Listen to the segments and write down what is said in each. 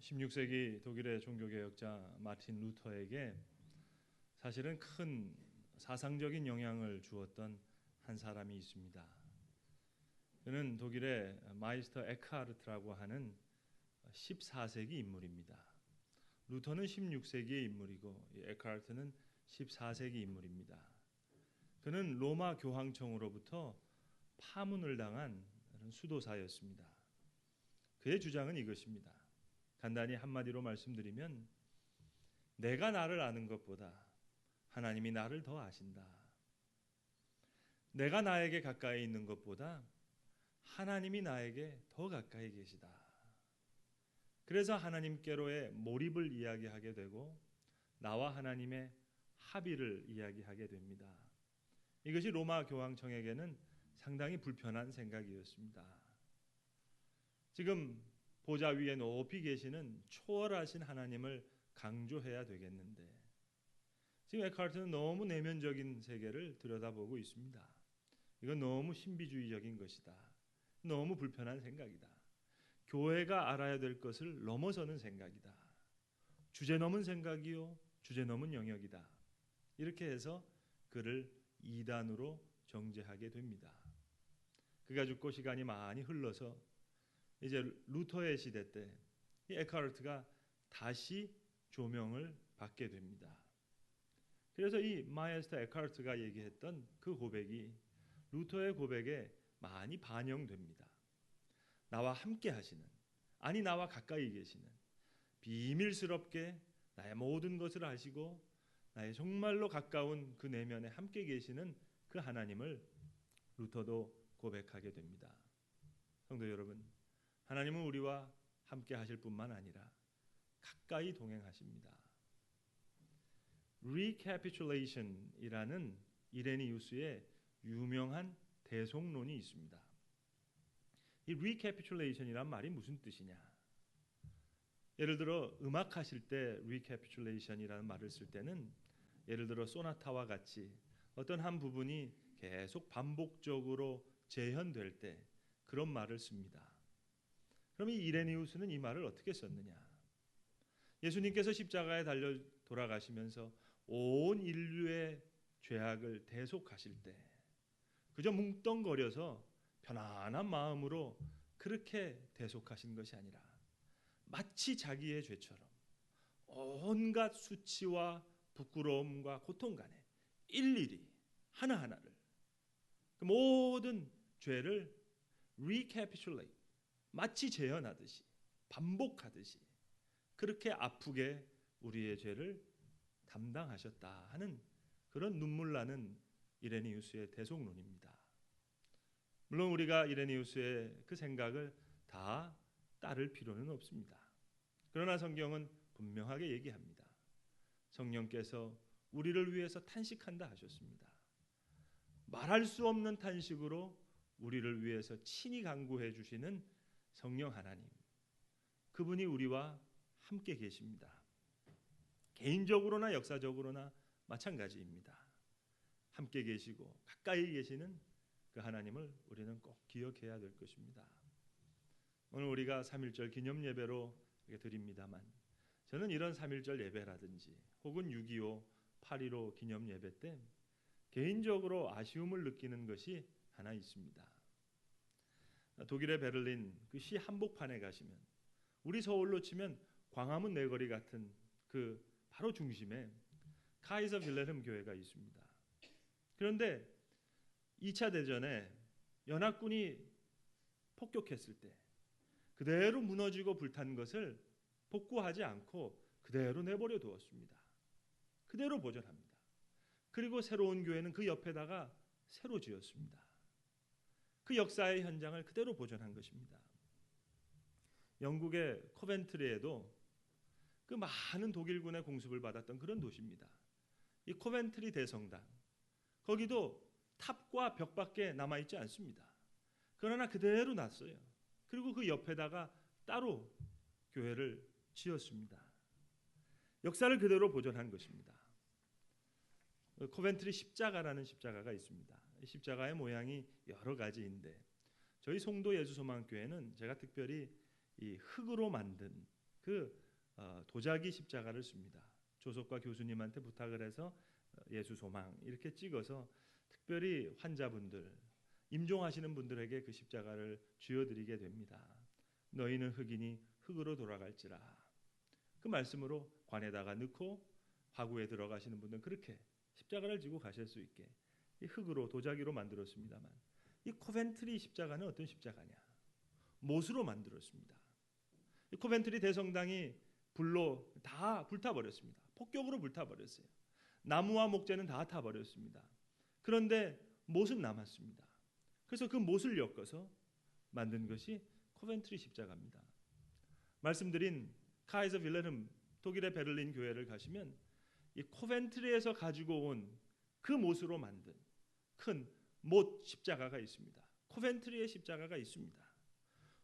16세기 독일의 종교개혁자 마틴 루터에게 사실은 큰 사상적인 영향을 주었던 한 사람이 있습니다. 그는 독일의 마이스터 에크하르트라고 하는 14세기 인물입니다. 루터는 16세기의 인물이고 에크하르트는 14세기 인물입니다. 그는 로마 교황청으로부터 파문을 당한 수도사였습니다. 그의 주장은 이것입니다. 간단히 한마디로 말씀드리면 내가 나를 아는 것보다 하나님이 나를 더 아신다. 내가 나에게 가까이 있는 것보다 하나님이 나에게 더 가까이 계시다. 그래서 하나님께로의 몰입을 이야기하게 되고 나와 하나님의 합의를 이야기하게 됩니다. 이것이 로마 교황청에게는 상당히 불편한 생각이었습니다. 지금 보좌 위에 높이 계시는 초월하신 하나님을 강조해야 되겠는데 지금 에크하르트는 너무 내면적인 세계를 들여다보고 있습니다. 이건 너무 신비주의적인 것이다. 너무 불편한 생각이다. 교회가 알아야 될 것을 넘어서는 생각이다. 주제 넘은 생각이요 주제 넘은 영역이다. 이렇게 해서 그를 이단으로 정죄하게 됩니다. 그가 죽고 시간이 많이 흘러서 이제 루터의 시대 때 이 에크하르트가 다시 조명을 받게 됩니다. 그래서 이 마이스터 에크하르트가 얘기했던 그 고백이 루터의 고백에 많이 반영됩니다. 나와 함께 하시는, 아니 나와 가까이 계시는, 비밀스럽게 나의 모든 것을 아시고 나의 정말로 가까운 그 내면에 함께 계시는 그 하나님을 루터도 고백하게 됩니다. 성도 여러분, 하나님은 우리와 함께 하실 뿐만 아니라 가까이 동행하십니다. Recapitulation이라는 이레니우스의 유명한 대속론이 있습니다. 이 recapitulation이란 말이 무슨 뜻이냐? 예를 들어 음악 하실 때 recapitulation이라는 말을 쓸 때는 예를 들어 소나타와 같이 어떤 한 부분이 계속 반복적으로 재현될 때 그런 말을 씁니다. 그럼 이 이레니우스는 이 말을 어떻게 썼느냐? 예수님께서 십자가에 달려 돌아가시면서 온 인류의 죄악을 대속하실 때 그저 뭉뚱거려서 편안한 마음으로 그렇게 대속하신 것이 아니라 마치 자기의 죄처럼 온갖 수치와 부끄러움과 고통 간에 일일이 하나하나를 그 모든 죄를 recapitulate 마치 재현하듯이 반복하듯이 그렇게 아프게 우리의 죄를 담당하셨다 하는 그런 눈물 나는 이레니우스의 대속론입니다. 물론 우리가 이레니우스의 그 생각을 다 따를 필요는 없습니다. 그러나 성경은 분명하게 얘기합니다. 성령께서 우리를 위해서 탄식한다 하셨습니다. 말할 수 없는 탄식으로 우리를 위해서 친히 간구해 주시는 성령 하나님, 그분이 우리와 함께 계십니다. 개인적으로나 역사적으로나 마찬가지입니다. 함께 계시고 가까이 계시는 그 하나님을 우리는 꼭 기억해야 될 것입니다. 오늘 우리가 3.1절 기념 예배로 드립니다만 저는 이런 3.1절 예배라든지 혹은 6.25, 8.15 기념 예배 때 개인적으로 아쉬움을 느끼는 것이 하나 있습니다. 독일의 베를린 그 시 한복판에 가시면 우리 서울로 치면 광화문 내거리 같은 그 바로 중심에 카이저 빌헬름 교회가 있습니다. 그런데 2차 대전에 연합군이 폭격했을 때 그대로 무너지고 불탄 것을 복구하지 않고 그대로 내버려 두었습니다. 그대로 보존합니다. 그리고 새로운 교회는 그 옆에다가 새로 지었습니다. 그 역사의 현장을 그대로 보존한 것입니다. 영국의 코벤트리에도 그 많은 독일군의 공습을 받았던 그런 도시입니다. 이 코벤트리 대성당, 거기도 탑과 벽밖에 남아있지 않습니다. 그러나 그대로 놨어요. 그리고 그 옆에다가 따로 교회를 지었습니다. 역사를 그대로 보존한 것입니다. 코벤트리 십자가라는 십자가가 있습니다. 십자가의 모양이 여러 가지인데 저희 송도 예수소망교회는 제가 특별히 이 흙으로 만든 그 도자기 십자가를 씁니다. 조석과 교수님한테 부탁을 해서 예수 소망 이렇게 찍어서 특별히 환자분들, 임종하시는 분들에게 그 십자가를 쥐어드리게 됩니다. 너희는 흙이니 흙으로 돌아갈지라. 그 말씀으로 관에다가 넣고 화구에 들어가시는 분들은 그렇게 십자가를 지고 가실 수 있게 이 흙으로 도자기로 만들었습니다만, 이 코벤트리 십자가는 어떤 십자가냐? 못으로 만들었습니다. 이 코벤트리 대성당이 불로 다 불타버렸습니다. 폭격으로 불타버렸어요. 나무와 목재는 다 타버렸습니다. 그런데 못은 남았습니다. 그래서 그 못을 엮어서 만든 것이 코벤트리 십자가입니다. 말씀드린 카이저 빌레름 독일의 베를린 교회를 가시면 이 코벤트리에서 가지고 온 그 못으로 만든 큰 못 십자가가 있습니다. 코벤트리의 십자가가 있습니다.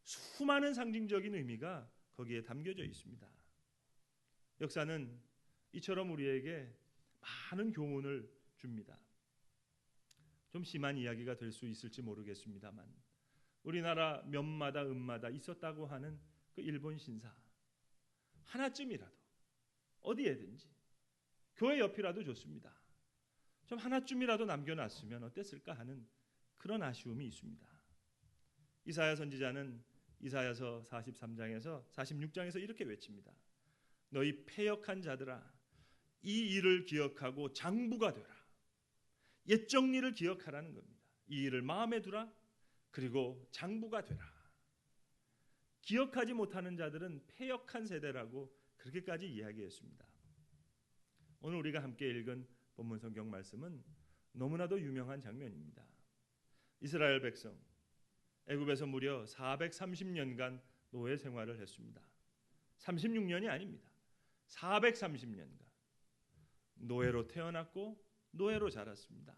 수많은 상징적인 의미가 거기에 담겨져 있습니다. 역사는 이처럼 우리에게 많은 교훈을 줍니다. 좀 심한 이야기가 될 수 있을지 모르겠습니다만, 우리나라 면마다 읍마다 있었다고 하는 그 일본 신사 하나쯤이라도 어디에든지 교회 옆이라도 좋습니다. 좀 하나쯤이라도 남겨놨으면 어땠을까 하는 그런 아쉬움이 있습니다. 이사야 선지자는 이사야서 43장에서 46장에서 이렇게 외칩니다. 너희 패역한 자들아, 이 일을 기억하고 장부가 되라. 옛 정리를 기억하라는 겁니다. 이 일을 마음에 두라. 그리고 장부가 되라. 기억하지 못하는 자들은 패역한 세대라고 그렇게까지 이야기했습니다. 오늘 우리가 함께 읽은 본문 성경 말씀은 너무나도 유명한 장면입니다. 이스라엘 백성 애굽에서 무려 430년간 노예 생활을 했습니다. 36년이 아닙니다. 430년간 노예로 태어났고 노예로 자랐습니다.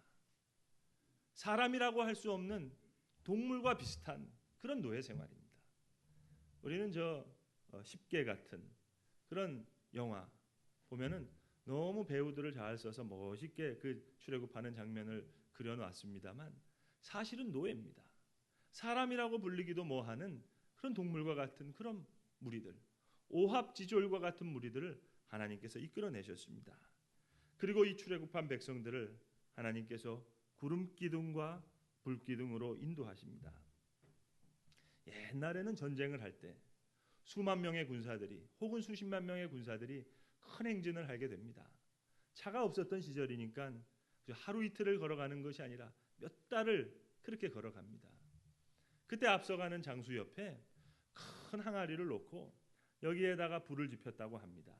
사람이라고 할 수 없는 동물과 비슷한 그런 노예 생활입니다. 우리는 10개 같은 그런 영화 보면은 너무 배우들을 잘 써서 멋있게 그 출애굽하는 장면을 그려놨습니다만 사실은 노예입니다. 사람이라고 불리기도 뭐하는 그런 동물과 같은 그런 무리들, 오합지졸과 같은 무리들을 하나님께서 이끌어내셨습니다. 그리고 이 출애굽한 백성들을 하나님께서 구름 기둥과 불 기둥으로 인도하십니다. 옛날에는 전쟁을 할 때 수만 명의 군사들이 혹은 수십만 명의 군사들이 큰 행진을 하게 됩니다. 차가 없었던 시절이니까 하루 이틀을 걸어가는 것이 아니라 몇 달을 그렇게 걸어갑니다. 그때 앞서가는 장수 옆에 큰 항아리를 놓고 여기에다가 불을 지폈다고 합니다.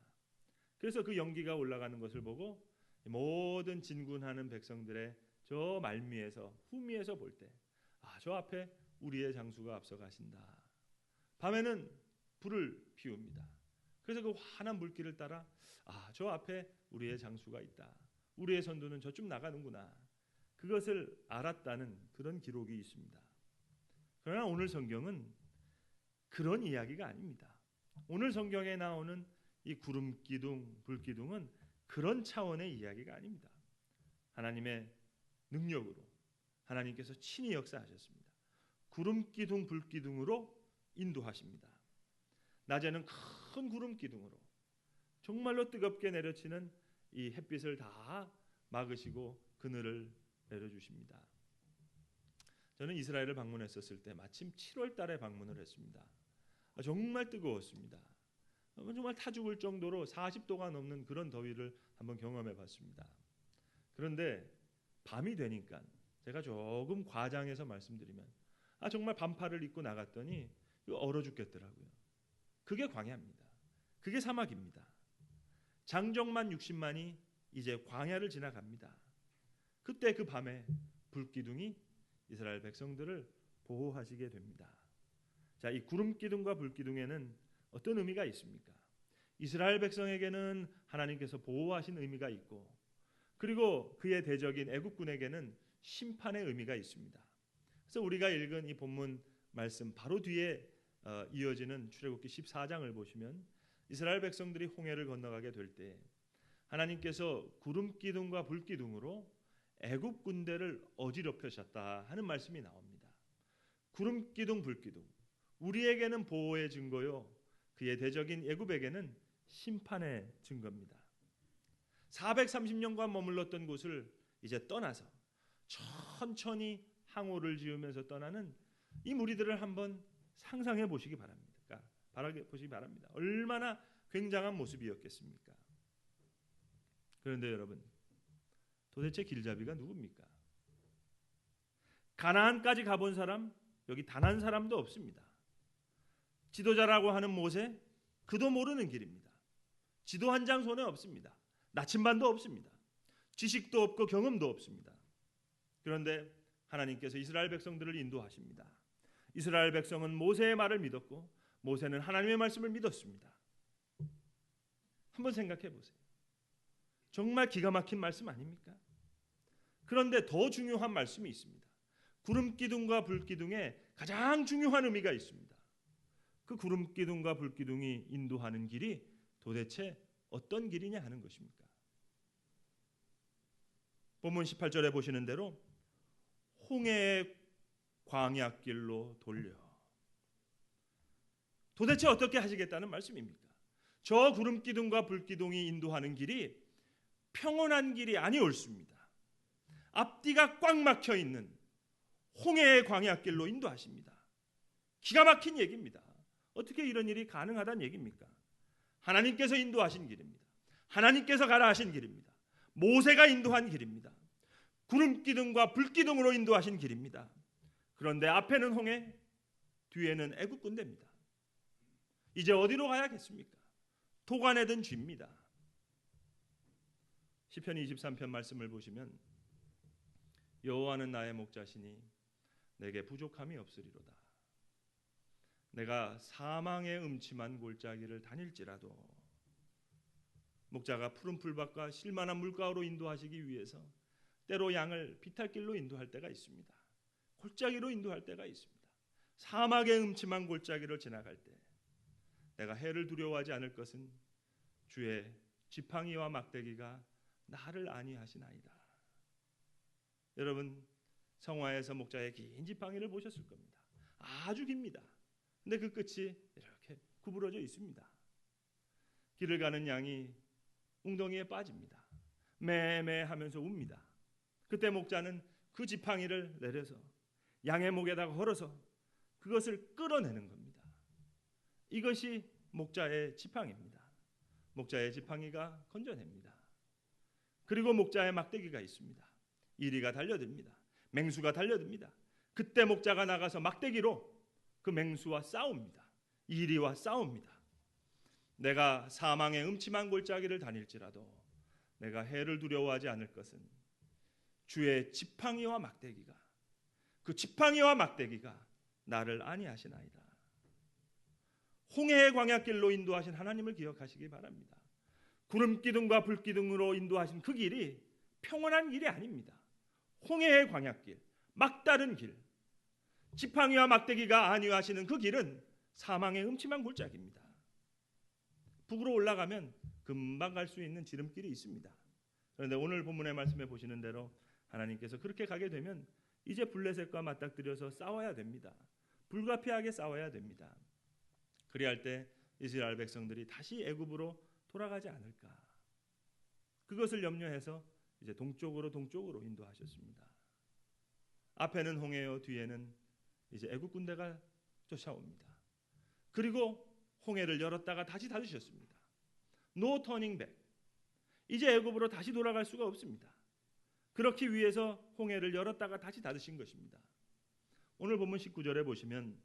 그래서 그 연기가 올라가는 것을 보고 모든 진군하는 백성들의 저 말미에서 후미에서 볼 때, 저 앞에 우리의 장수가 앞서가신다. 밤에는 불을 피웁니다. 그래서 그 환한 불길을 따라 저 앞에 우리의 장수가 있다. 우리의 선두는 저쪽 나가는구나. 그것을 알았다는 그런 기록이 있습니다. 그러나 오늘 성경은 그런 이야기가 아닙니다. 오늘 성경에 나오는 이 구름 기둥, 불 기둥은 그런 차원의 이야기가 아닙니다. 하나님의 능력으로 하나님께서 친히 역사하셨습니다. 구름 기둥, 불 기둥으로 인도하십니다. 낮에는 큰 구름 기둥으로 정말로 뜨겁게 내려치는 이 햇빛을 다 막으시고 그늘을 내려주십니다. 저는 이스라엘을 방문했었을 때 마침 7월 달에 방문을 했습니다. 정말 뜨거웠습니다. 정말 타 죽을 정도로 40도가 넘는 그런 더위를 한번 경험해 봤습니다. 그런데 밤이 되니까 제가 조금 과장해서 말씀드리면 정말 반팔을 입고 나갔더니 얼어 죽겠더라고요. 그게 광야입니다. 그게 사막입니다. 장정만 60만이 이제 광야를 지나갑니다. 그때 그 밤에 불기둥이 이스라엘 백성들을 보호하시게 됩니다. 자, 이 구름 기둥과 불 기둥에는 어떤 의미가 있습니까? 이스라엘 백성에게는 하나님께서 보호하신 의미가 있고, 그리고 그의 대적인 애국군에게는 심판의 의미가 있습니다. 그래서 우리가 읽은 이 본문 말씀 바로 뒤에 이어지는 출애굽기 14장을 보시면 이스라엘 백성들이 홍해를 건너가게 될 때 하나님께서 구름 기둥과 불 기둥으로 애굽 군대를 어지럽히셨다 하는 말씀이 나옵니다. 구름 기둥, 불 기둥, 우리에게는 보호의 증거요, 그의 대적인 애굽에게는 심판의 증거입니다. 430년간 머물렀던 곳을 이제 떠나서 천천히 항오를 지으면서 떠나는 이 무리들을 한번 상상해 보시기 바랍니다. 보시기 바랍니다. 얼마나 굉장한 모습이었겠습니까? 그런데 여러분, 도대체 길잡이가 누굽니까? 가나안까지 가본 사람 여기 단 한 사람도 없습니다. 지도자라고 하는 모세, 그도 모르는 길입니다. 지도 한 장 손에 없습니다. 나침반도 없습니다. 지식도 없고 경험도 없습니다. 그런데 하나님께서 이스라엘 백성들을 인도하십니다. 이스라엘 백성은 모세의 말을 믿었고 모세는 하나님의 말씀을 믿었습니다. 한번 생각해 보세요. 정말 기가 막힌 말씀 아닙니까? 그런데 더 중요한 말씀이 있습니다. 구름 기둥과 불 기둥에 가장 중요한 의미가 있습니다. 그 구름 기둥과 불 기둥이 인도하는 길이 도대체 어떤 길이냐 하는 것입니까? 본문 18절에 보시는 대로 홍해의 광야길로 돌려. 도대체 어떻게 하시겠다는 말씀입니까? 저 구름 기둥과 불 기둥이 인도하는 길이 평온한 길이 아니었습니다. 앞뒤가 꽉 막혀 있는 홍해의 광야길로 인도하십니다. 기가 막힌 얘기입니다. 어떻게 이런 일이 가능하다는 얘기입니까? 하나님께서 인도하신 길입니다. 하나님께서 가라 하신 길입니다. 모세가 인도한 길입니다. 구름 기둥과 불 기둥으로 인도하신 길입니다. 그런데 앞에는 홍해, 뒤에는 애굽 군대입니다. 이제 어디로 가야겠습니까? 도가내든 쥐입니다. 시편 23편 말씀을 보시면 여호와는 나의 목자시니 내게 부족함이 없으리로다. 내가 사망의 음침한 골짜기를 다닐지라도. 목자가 푸른 풀밭과 실만한 물가로 인도하시기 위해서 때로 양을 비탈길로 인도할 때가 있습니다. 골짜기로 인도할 때가 있습니다. 사막의 음침한 골짜기를 지나갈 때 내가 해를 두려워하지 않을 것은 주의 지팡이와 막대기가 나를 안위하시나이다. 여러분, 성화에서 목자의 긴 지팡이를 보셨을 겁니다. 아주 깁니다. 근데 그 끝이 이렇게 구부러져 있습니다. 길을 가는 양이 웅덩이에 빠집니다. 매매하면서 웁니다. 그때 목자는 그 지팡이를 내려서 양의 목에다가 걸어서 그것을 끌어내는 겁니다. 이것이 목자의 지팡이입니다. 목자의 지팡이가 건져냅니다. 그리고 목자의 막대기가 있습니다. 이리가 달려듭니다. 맹수가 달려듭니다. 그때 목자가 나가서 막대기로 그 맹수와 싸웁니다. 이리와 싸웁니다. 내가 사망의 음침한 골짜기를 다닐지라도 내가 해를 두려워하지 않을 것은 주의 지팡이와 막대기가, 그 지팡이와 막대기가 나를 안위하시나이다. 홍해의 광야길로 인도하신 하나님을 기억하시기 바랍니다. 구름 기둥과 불 기둥으로 인도하신 그 길이 평온한 길이 아닙니다. 홍해의 광야길, 막다른 길, 지팡이와 막대기가 안위하시는 그 길은 사망의 음침한 골짜기입니다. 북으로 올라가면 금방 갈 수 있는 지름길이 있습니다. 그런데 오늘 본문의 말씀에 보시는 대로 하나님께서 그렇게 가게 되면 이제 블레셋과 맞닥뜨려서 싸워야 됩니다. 불가피하게 싸워야 됩니다. 그리할 때 이스라엘 백성들이 다시 애굽으로 돌아가지 않을까. 그것을 염려해서 이제 동쪽으로 인도하셨습니다. 앞에는 홍해요, 뒤에는 이제 애굽 군대가 쫓아옵니다. 그리고 홍해를 열었다가 다시 닫으셨습니다. No turning back. 이제 애굽으로 다시 돌아갈 수가 없습니다. 그렇기 위해서 홍해를 열었다가 다시 닫으신 것입니다. 오늘 본문 19절에 보시면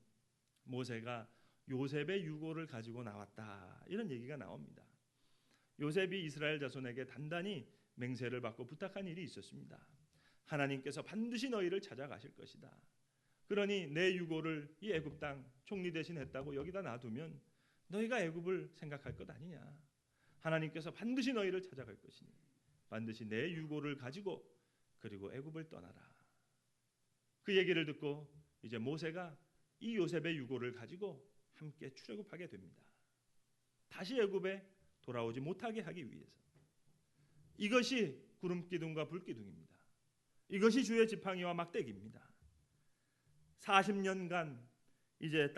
모세가 요셉의 유고를 가지고 나왔다, 이런 얘기가 나옵니다. 요셉이 이스라엘 자손에게 단단히 맹세를 받고 부탁한 일이 있었습니다. 하나님께서 반드시 너희를 찾아가실 것이다. 그러니 내 유고를 이 애굽 땅 총리 대신 했다고 여기다 놔두면 너희가 애굽을 생각할 것 아니냐. 하나님께서 반드시 너희를 찾아갈 것이니 반드시 내 유고를 가지고 그리고 애굽을 떠나라. 그 얘기를 듣고 이제 모세가 이 요셉의 유고를 가지고 함께 출애굽하게 됩니다. 다시 애굽에 돌아오지 못하게 하기 위해서. 이것이 구름 기둥과 불 기둥입니다. 이것이 주의 지팡이와 막대기입니다. 40년간 이제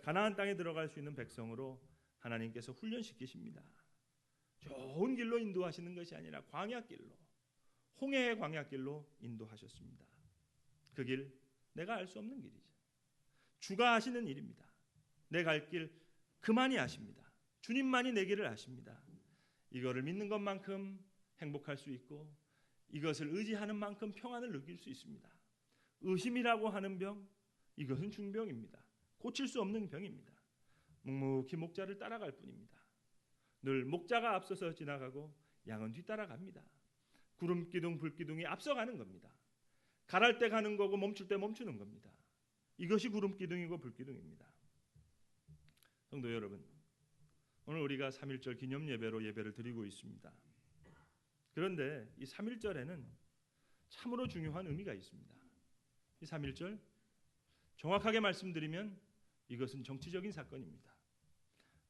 가나안 땅에 들어갈 수 있는 백성으로 하나님께서 훈련시키십니다. 좋은 길로 인도하시는 것이 아니라 광야길로, 홍해의 광야길로 인도하셨습니다. 그 길 내가 알 수 없는 길이죠. 주가 아시는 일입니다. 내 갈 길 그만이 아십니다. 주님만이 내 길을 아십니다. 이거를 믿는 것만큼 행복할 수 있고 이것을 의지하는 만큼 평안을 느낄 수 있습니다. 의심이라고 하는 병, 이것은 중병입니다. 고칠 수 없는 병입니다. 묵묵히 목자를 따라갈 뿐입니다. 늘 목자가 앞서서 지나가고 양은 뒤따라갑니다. 구름기둥 불기둥이 앞서가는 겁니다. 가랄 때 가는 거고 멈출 때 멈추는 겁니다. 이것이 구름기둥이고 불기둥입니다. 성도 여러분, 오늘 우리가 3.1절 기념 예배로 예배를 드리고 있습니다. 그런데 이 3.1절에는 참으로 중요한 의미가 있습니다. 이 3.1절 정확하게 말씀드리면 이것은 정치적인 사건입니다.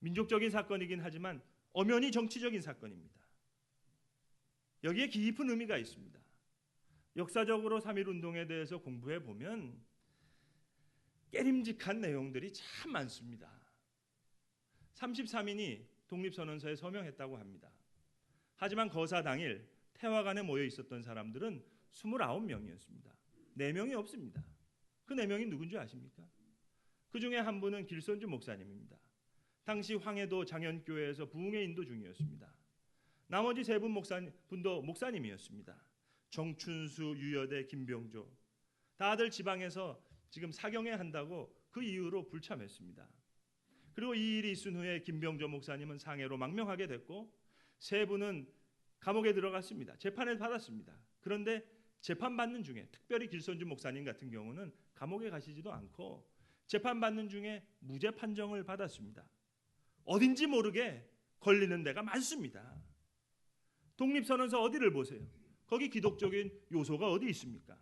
민족적인 사건이긴 하지만 엄연히 정치적인 사건입니다. 여기에 깊은 의미가 있습니다. 역사적으로 3.1운동에 대해서 공부해 보면 깨림직한 내용들이 참 많습니다. 33인이 독립선언서에 서명했다고 합니다. 하지만 거사 당일 태화관에 모여 있었던 사람들은 29명이었습니다. 4명이 없습니다. 그 4명이 누군지 아십니까? 그 중에 한 분은 길선주 목사님입니다. 당시 황해도 장현교회에서 부흥의 인도 중이었습니다. 나머지 3분도 목사님이었습니다. 정춘수, 유여대, 김병조. 다들 지방에서 지금 사경회 한다고 그 이유로 불참했습니다. 그리고 이 일이 있은 후에 김병조 목사님은 상해로 망명하게 됐고 3분은 감옥에 들어갔습니다. 재판을 받았습니다. 그런데 재판받는 중에 특별히 길선주 목사님 같은 경우는 감옥에 가시지도 않고 재판받는 중에 무죄 판정을 받았습니다. 어딘지 모르게 걸리는 데가 많습니다. 독립선언서 어디를 보세요? 거기 기독적인 요소가 어디 있습니까?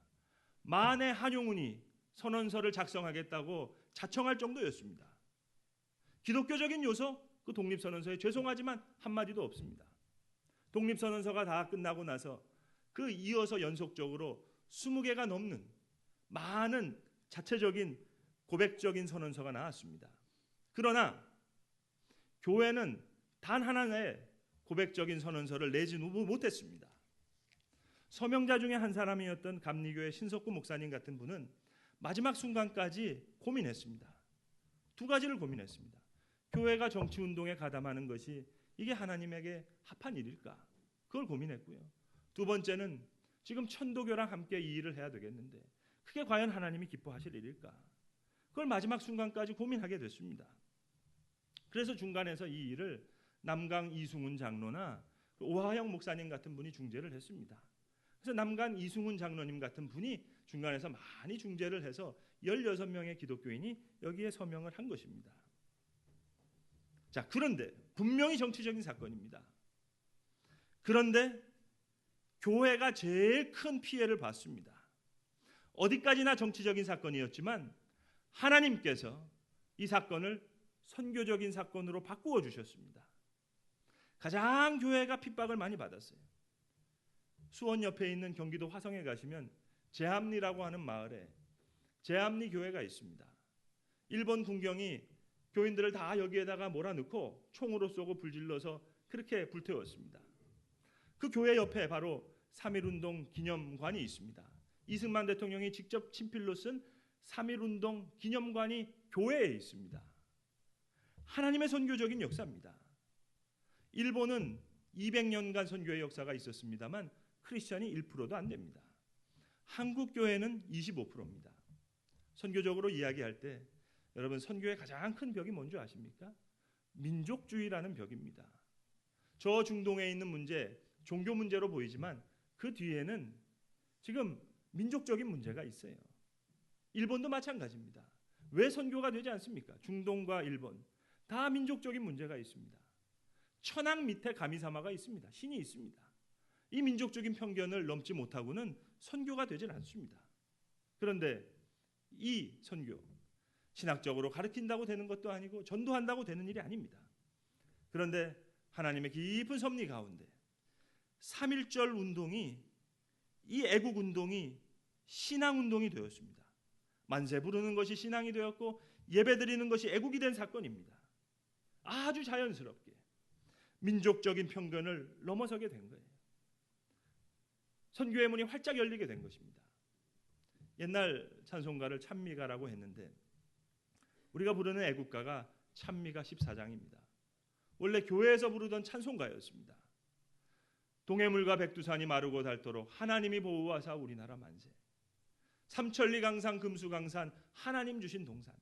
만에 한용운이 선언서를 작성하겠다고 자청할 정도였습니다. 기독교적인 요소? 그 독립선언서에 죄송하지만 한마디도 없습니다. 독립선언서가 다 끝나고 나서 그 이어서 연속적으로 20개가 넘는 많은 자체적인 고백적인 선언서가 나왔습니다. 그러나 교회는 단 하나의 고백적인 선언서를 내지 못했습니다. 서명자 중에 한 사람이었던 감리교회 신석구 목사님 같은 분은 마지막 순간까지 고민했습니다. 2가지를 고민했습니다. 교회가 정치운동에 가담하는 것이 이게 하나님에게 합한 일일까? 그걸 고민했고요. 2번째는 지금 천도교랑 함께 이 일을 해야 되겠는데 그게 과연 하나님이 기뻐하실 일일까? 그걸 마지막 순간까지 고민하게 됐습니다. 그래서 중간에서 이 일을 남강 이승훈 장로나 오하영 목사님 같은 분이 중재를 했습니다. 그래서 남강 이승훈 장로님 같은 분이 중간에서 많이 중재를 해서 16명의 기독교인이 여기에 서명을 한 것입니다. 자, 그런데 분명히 정치적인 사건입니다. 그런데 교회가 제일 큰 피해를 봤습니다. 어디까지나 정치적인 사건이었지만 하나님께서 이 사건을 선교적인 사건으로 바꾸어 주셨습니다. 가장 교회가 핍박을 많이 받았어요. 수원 옆에 있는 경기도 화성에 가시면 제암리라고 하는 마을에 제암리 교회가 있습니다. 일본 군경이 교인들을 다 여기에다가 몰아넣고 총으로 쏘고 불질러서 그렇게 불태웠습니다. 그 교회 옆에 바로 3.1운동 기념관이 있습니다. 이승만 대통령이 직접 친필로 쓴 3.1운동 기념관이 교회에 있습니다. 하나님의 선교적인 역사입니다. 일본은 200년간 선교의 역사가 있었습니다만 크리스천이 1%도 안 됩니다. 한국 교회는 25%입니다. 선교적으로 이야기할 때 여러분 선교의 가장 큰 벽이 뭔지 아십니까? 민족주의라는 벽입니다. 저 중동에 있는 문제, 종교 문제로 보이지만 그 뒤에는 지금 민족적인 문제가 있어요. 일본도 마찬가지입니다. 왜 선교가 되지 않습니까? 중동과 일본 다 민족적인 문제가 있습니다. 천황 밑에 가미사마가 있습니다. 신이 있습니다. 이 민족적인 편견을 넘지 못하고는 선교가 되질 않습니다. 그런데 이 선교 신학적으로 가르친다고 되는 것도 아니고 전도한다고 되는 일이 아닙니다. 그런데 하나님의 깊은 섭리 가운데 3.1절 운동이 이 애국 운동이 신앙 운동이 되었습니다. 만세 부르는 것이 신앙이 되었고 예배 드리는 것이 애국이 된 사건입니다. 아주 자연스럽게 민족적인 편견을 넘어서게 된 거예요. 선교의 문이 활짝 열리게 된 것입니다. 옛날 찬송가를 찬미가라고 했는데 우리가 부르는 애국가가 찬미가 14장입니다. 원래 교회에서 부르던 찬송가였습니다. 동해물과 백두산이 마르고 닳도록 하나님이 보호하사 우리나라 만세. 삼천리 강산 금수강산 하나님 주신 동산.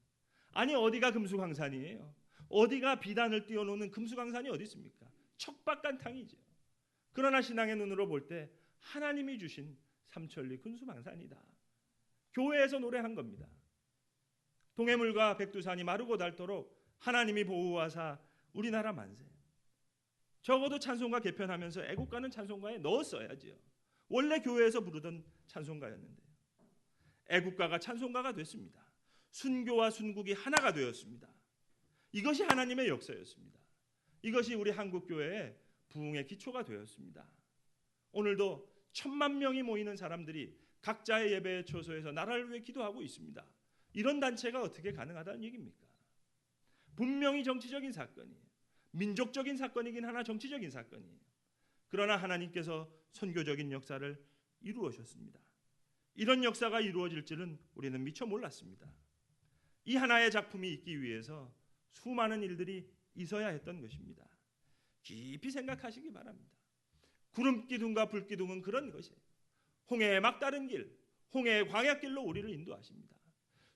아니 어디가 금수강산이에요? 어디가 비단을 띄워놓는 금수강산이 어디 있습니까? 척박간탕이죠. 그러나 신앙의 눈으로 볼 때 하나님이 주신 삼천리 금수강산이다. 교회에서 노래한 겁니다. 동해물과 백두산이 마르고 닳도록 하나님이 보호하사 우리나라 만세. 적어도 찬송가 개편하면서 애국가는 찬송가에 넣었어야지요. 원래 교회에서 부르던 찬송가였는데요. 애국가가 찬송가가 됐습니다. 순교와 순국이 하나가 되었습니다. 이것이 하나님의 역사였습니다. 이것이 우리 한국교회의 부흥의 기초가 되었습니다. 오늘도 1,000만 명이 모이는 사람들이 각자의 예배의 처소에서 나라를 위해 기도하고 있습니다. 이런 단체가 어떻게 가능하다는 얘기입니까? 분명히 정치적인 사건이에요. 민족적인 사건이긴 하나 정치적인 사건이에요. 그러나 하나님께서 선교적인 역사를 이루어셨습니다. 이런 역사가 이루어질 줄은 우리는 미처 몰랐습니다. 이 하나의 작품이 있기 위해서 수많은 일들이 있어야 했던 것입니다. 깊이 생각하시기 바랍니다. 구름기둥과 불기둥은 그런 것이에요. 홍해의 막다른 길, 홍해의 광야길로 우리를 인도하십니다.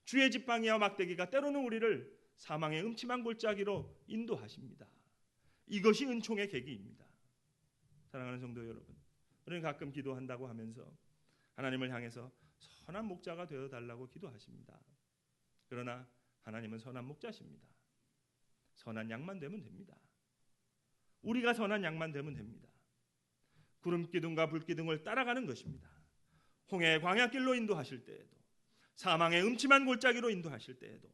주의 지팡이와 막대기가 때로는 우리를 사망의 음침한 골짜기로 인도하십니다. 이것이 은총의 계기입니다. 사랑하는 성도 여러분, 우리는 가끔 기도한다고 하면서 하나님을 향해서 선한 목자가 되어달라고 기도하십니다. 그러나 하나님은 선한 목자십니다. 선한 양만 되면 됩니다. 우리가 선한 양만 되면 됩니다. 구름기둥과 불기둥을 따라가는 것입니다. 홍해의 광야길로 인도하실 때에도, 사망의 음침한 골짜기로 인도하실 때에도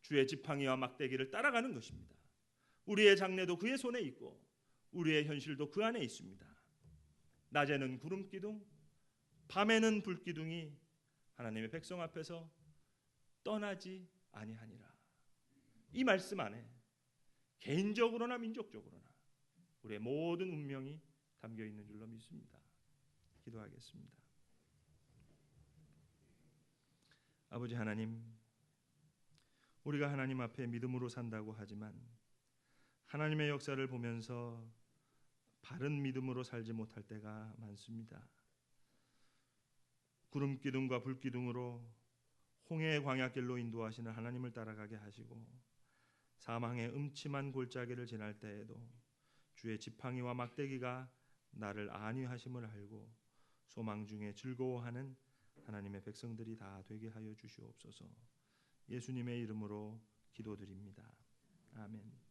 주의 지팡이와 막대기를 따라가는 것입니다. 우리의 장래도 그의 손에 있고 우리의 현실도 그 안에 있습니다. 낮에는 구름기둥, 밤에는 불기둥이 하나님의 백성 앞에서 떠나지 아니하니라. 이 말씀 안에 개인적으로나 민족적으로나 우리의 모든 운명이 담겨 있는 줄로 믿습니다. 기도하겠습니다. 아버지 하나님, 우리가 하나님 앞에 믿음으로 산다고 하지만 하나님의 역사를 보면서 바른 믿음으로 살지 못할 때가 많습니다. 구름기둥과 불기둥으로 홍해의 광야길로 인도하시는 하나님을 따라가게 하시고 사망의 음침한 골짜기를 지날 때에도 주의 지팡이와 막대기가 나를 안위하심을 알고 소망 중에 즐거워하는 하나님의 백성들이 다 되게 하여 주시옵소서. 예수님의 이름으로 기도드립니다. 아멘.